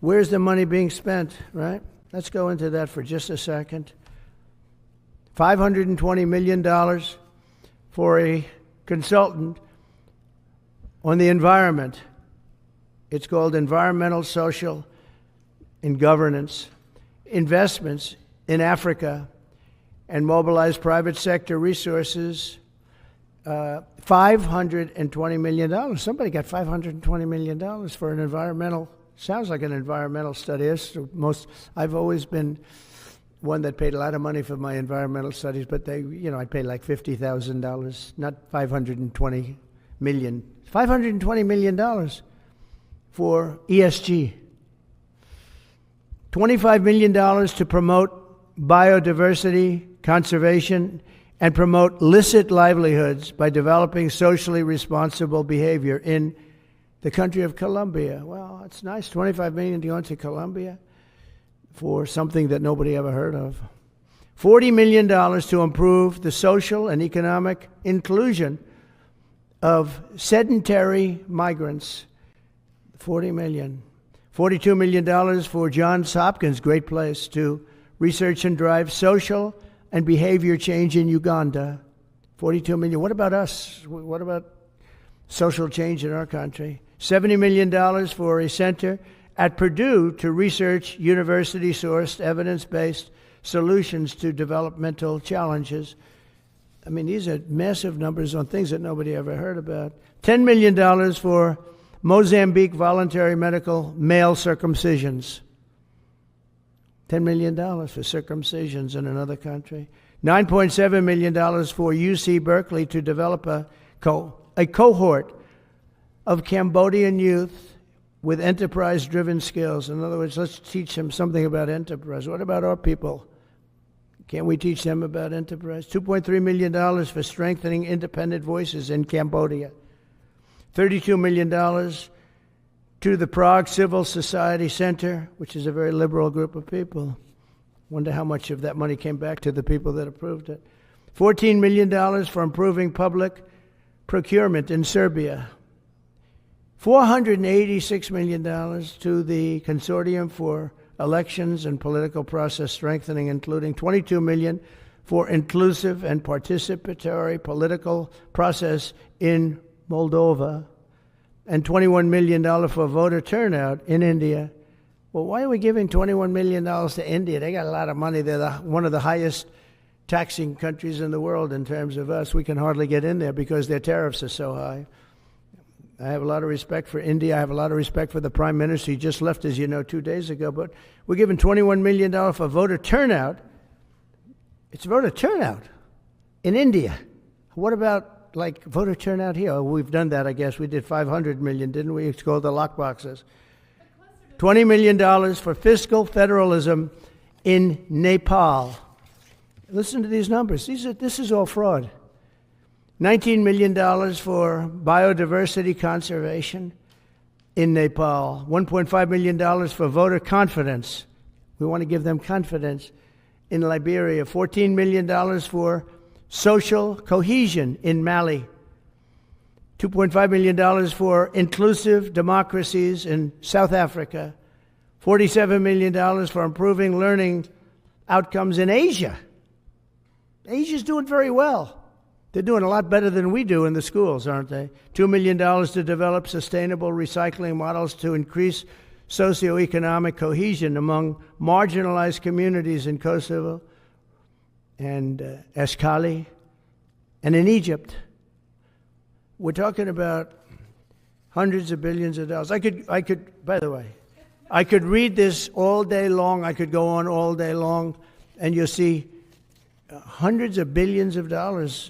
Where's the money being spent, right? Let's go into that for just a second. $520 million for a consultant on the environment. It's called Environmental, Social, and Governance. Investments in Africa and mobilize private sector resources. $520 million. Somebody got $520 million for an environmental, sounds like an environmental study. I've always been one that paid a lot of money for my environmental studies, but I paid like $50,000, not $520 million. $520 million for ESG. $25 million to promote biodiversity, conservation, and promote licit livelihoods by developing socially responsible behavior in the country of Colombia. Well, it's nice, $25 million to go into Colombia for something that nobody ever heard of. $40 million to improve the social and economic inclusion of sedentary migrants. $40 million. $42 million for Johns Hopkins, great place, to research and drive social and behavior change in Uganda. $42 million. What about us? What about social change in our country? $70 million for a center at Purdue to research university-sourced, evidence-based solutions to developmental challenges. I mean, these are massive numbers on things that nobody ever heard about. $10 million for Mozambique voluntary medical male circumcisions. $10 million for circumcisions in another country. $9.7 million for UC Berkeley to develop a cohort of Cambodian youth with enterprise-driven skills. In other words, let's teach them something about enterprise. What about our people? Can't we teach them about enterprise? $2.3 million for strengthening independent voices in Cambodia. $32 million to the Prague Civil Society Center, which is a very liberal group of people. Wonder how much of that money came back to the people that approved it. $14 million for improving public procurement in Serbia. $486 million to the Consortium for Elections and Political Process Strengthening, including $22 million for inclusive and participatory political process in Moldova, and $21 million for voter turnout in India. Well, why are we giving $21 million to India? They got a lot of money. They're one of the highest taxing countries in the world in terms of us. We can hardly get in there because their tariffs are so high. I have a lot of respect for India. I have a lot of respect for the Prime Minister. He just left, as you know, 2 days ago. But we're giving $21 million for voter turnout. It's voter turnout in India. What about like voter turnout here? Oh, we've done that, I guess. We did $500 million, didn't we? It's called the lockboxes. $20 million for fiscal federalism in Nepal. Listen to these numbers. This is all fraud. $19 million for biodiversity conservation in Nepal. $1.5 million for voter confidence. We want to give them confidence in Liberia. $14 million for social cohesion in Mali. $2.5 million for inclusive democracies in South Africa. $47 million for improving learning outcomes in Asia. Asia's doing very well. They're doing a lot better than we do in the schools, aren't they? $2 million to develop sustainable recycling models to increase socioeconomic cohesion among marginalized communities in Kosovo and Escali, and in Egypt. We're talking about hundreds of billions of dollars. I could, by the way, I could read this all day long. I could go on all day long, and you'll see hundreds of billions of dollars